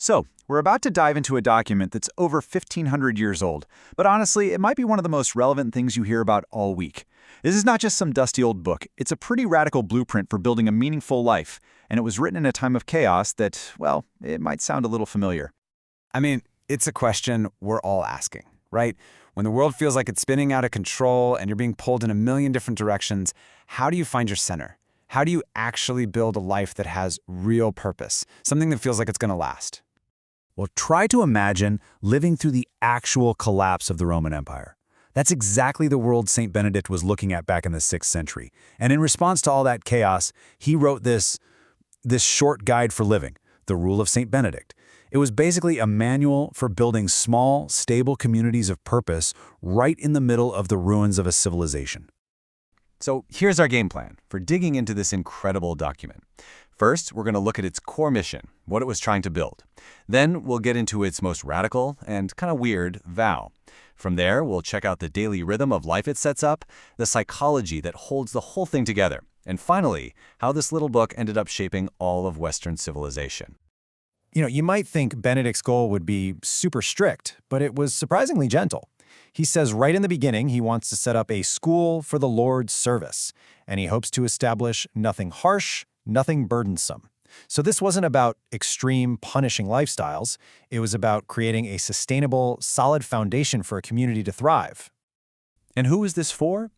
So, we're about to dive into a document that's over 1,500 years old, but honestly, it might be one of the most relevant things you hear about all week. This is not just some dusty old book, it's a pretty radical blueprint for building a meaningful life, and it was written in a time of chaos that, well, it might sound a little familiar. I mean, it's a question we're all asking, right? When the world feels like it's spinning out of control and you're being pulled in a million different directions, how do you find your center? How do you actually build a life that has real purpose, something that feels like it's going to last? Well, try to imagine living through the actual collapse of the Roman Empire. That's exactly the world Saint Benedict was looking at back in the 6th century. And in response to all that chaos, he wrote this short guide for living, the Rule of Saint Benedict. It was basically a manual for building small, stable communities of purpose right in the middle of the ruins of a civilization. So here's our game plan for digging into this incredible document. First, we're going to look at its core mission, what it was trying to build. Then we'll get into its most radical and kind of weird vow. From there, we'll check out the daily rhythm of life it sets up, the psychology that holds the whole thing together, and finally, how this little book ended up shaping all of Western civilization. You might think Benedict's goal would be super strict, but it was surprisingly gentle. He says right in the beginning he wants to set up a school for the Lord's service, and he hopes to establish nothing harsh, nothing burdensome. So this wasn't about extreme, punishing lifestyles. It was about creating a sustainable, solid foundation for a community to thrive. And who is this for?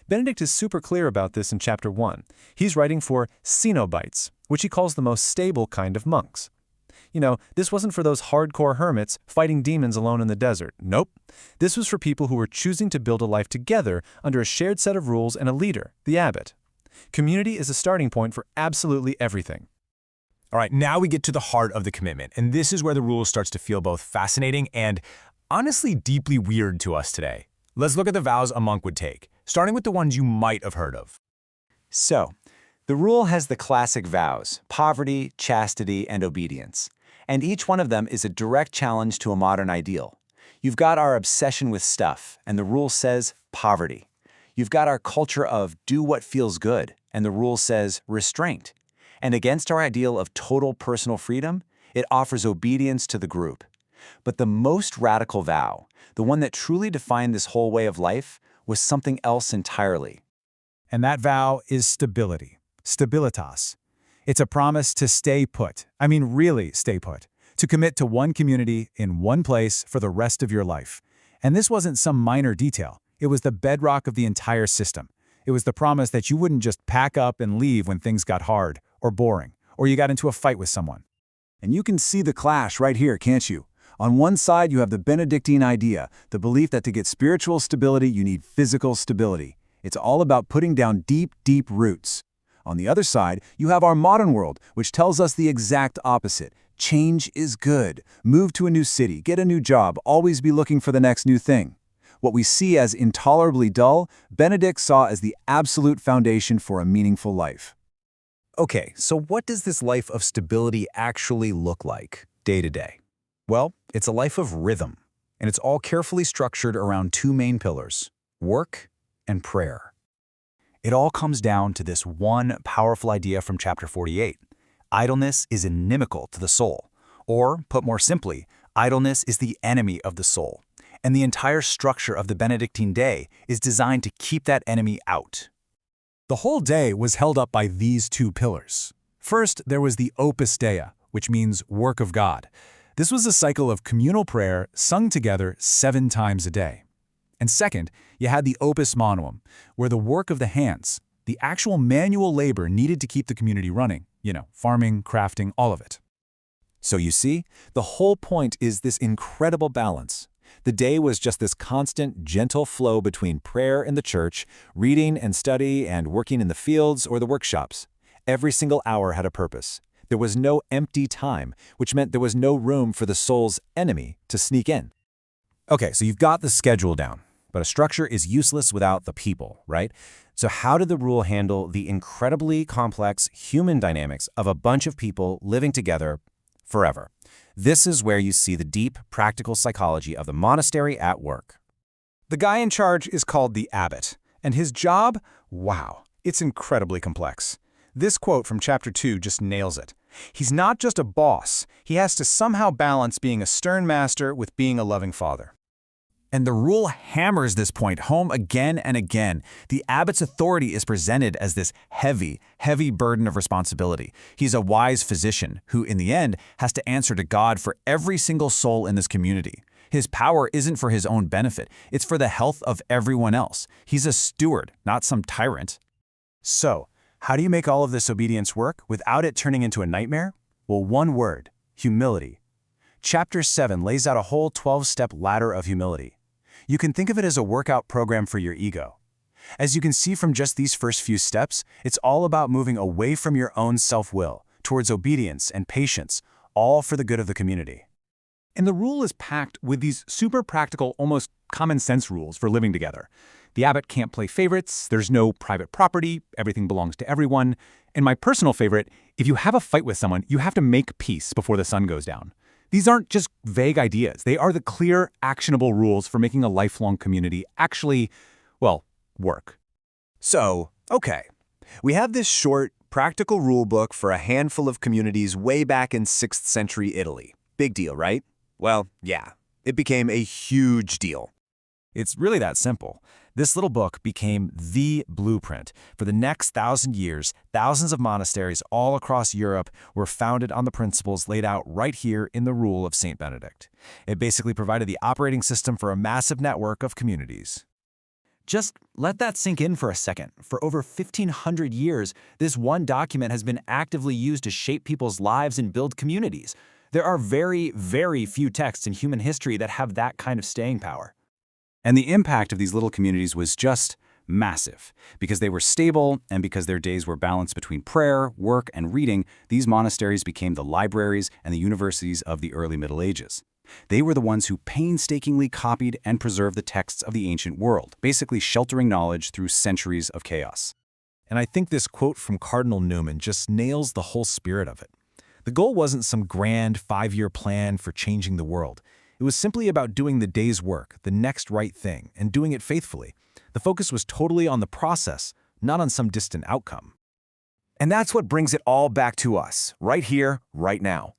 Benedict is super clear about this in Chapter 1. He's writing for Cenobites, which he calls the most stable kind of monks. This wasn't for those hardcore hermits fighting demons alone in the desert. Nope. This was for people who were choosing to build a life together under a shared set of rules and a leader, the abbot. Community is a starting point for absolutely everything. All right, now we get to the heart of the commitment, and this is where the rule starts to feel both fascinating and, honestly, deeply weird to us today. Let's look at the vows a monk would take, starting with the ones you might have heard of. So, the rule has the classic vows: poverty, chastity, and obedience. And each one of them is a direct challenge to a modern ideal. You've got our obsession with stuff, and the rule says poverty. You've got our culture of do what feels good, and the rule says restraint. And against our ideal of total personal freedom, it offers obedience to the group. But the most radical vow, the one that truly defined this whole way of life, was something else entirely. And that vow is stability, stabilitas. It's a promise to stay put. I mean, really stay put. To commit to one community in one place for the rest of your life. And this wasn't some minor detail. It was the bedrock of the entire system. It was the promise that you wouldn't just pack up and leave when things got hard or boring, or you got into a fight with someone. And you can see the clash right here, can't you? On one side, you have the Benedictine idea, the belief that to get spiritual stability, you need physical stability. It's all about putting down deep, deep roots. On the other side, you have our modern world, which tells us the exact opposite. Change is good. Move to a new city, get a new job, always be looking for the next new thing. What we see as intolerably dull, Benedict saw as the absolute foundation for a meaningful life. Okay, so what does this life of stability actually look like, day to day? Well, it's a life of rhythm, and it's all carefully structured around two main pillars: work and prayer. It all comes down to this one powerful idea from Chapter 48. Idleness is inimical to the soul. Or, put more simply, idleness is the enemy of the soul. And the entire structure of the Benedictine day is designed to keep that enemy out. The whole day was held up by these two pillars. First, there was the Opus Dei, which means work of God. This was a cycle of communal prayer sung together 7 times a day. And second, you had the Opus Manuum, where the work of the hands, the actual manual labor needed to keep the community running, farming, crafting, all of it. So you see, the whole point is this incredible balance. The day was just this constant, gentle flow between prayer in the church, reading and study, and working in the fields or the workshops. Every single hour had a purpose. There was no empty time, which meant there was no room for the soul's enemy to sneak in. Okay, so you've got the schedule down, but a structure is useless without the people, right? So how did the rule handle the incredibly complex human dynamics of a bunch of people living together forever? This is where you see the deep, practical psychology of the monastery at work. The guy in charge is called the abbot, and his job, wow, it's incredibly complex. This quote from Chapter 2 just nails it. He's not just a boss. He has to somehow balance being a stern master with being a loving father. And the rule hammers this point home again and again. The abbot's authority is presented as this heavy, heavy burden of responsibility. He's a wise physician who, in the end, has to answer to God for every single soul in this community. His power isn't for his own benefit. It's for the health of everyone else. He's a steward, not some tyrant. So, how do you make all of this obedience work without it turning into a nightmare? Well, one word: humility. Chapter 7 lays out a whole 12-step ladder of humility. You can think of it as a workout program for your ego. As you can see from just these first few steps, it's all about moving away from your own self-will towards obedience and patience, all for the good of the community. And the rule is packed with these super practical, almost common sense rules for living together. The abbot can't play favorites, there's no private property, everything belongs to everyone. And my personal favorite, if you have a fight with someone, you have to make peace before the sun goes down. These aren't just vague ideas. They are the clear, actionable rules for making a lifelong community actually, well, work. So, okay, we have this short, practical rule book for a handful of communities way back in 6th century Italy. Big deal, right? Well, yeah, it became a huge deal. It's really that simple. This little book became the blueprint. For the next 1,000 years, thousands of monasteries all across Europe were founded on the principles laid out right here in the Rule of Saint Benedict. It basically provided the operating system for a massive network of communities. Just let that sink in for a second. For over 1,500 years, this one document has been actively used to shape people's lives and build communities. There are very, very few texts in human history that have that kind of staying power. And the impact of these little communities was just massive. Because they were stable and because their days were balanced between prayer, work, and reading, these monasteries became the libraries and the universities of the early Middle Ages. They were the ones who painstakingly copied and preserved the texts of the ancient world, basically sheltering knowledge through centuries of chaos. And I think this quote from Cardinal Newman just nails the whole spirit of it. The goal wasn't some grand 5-year plan for changing the world. It was simply about doing the day's work, the next right thing, and doing it faithfully. The focus was totally on the process, not on some distant outcome. And that's what brings it all back to us, right here, right now.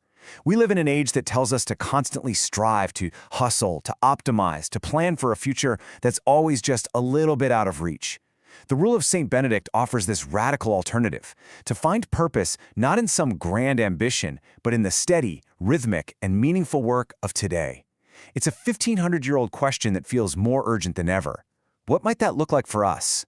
We live in an age that tells us to constantly strive, to hustle, to optimize, to plan for a future that's always just a little bit out of reach. The Rule of Saint Benedict offers this radical alternative, to find purpose not in some grand ambition, but in the steady, rhythmic, and meaningful work of today. It's a 1,500-year-old question that feels more urgent than ever. What might that look like for us?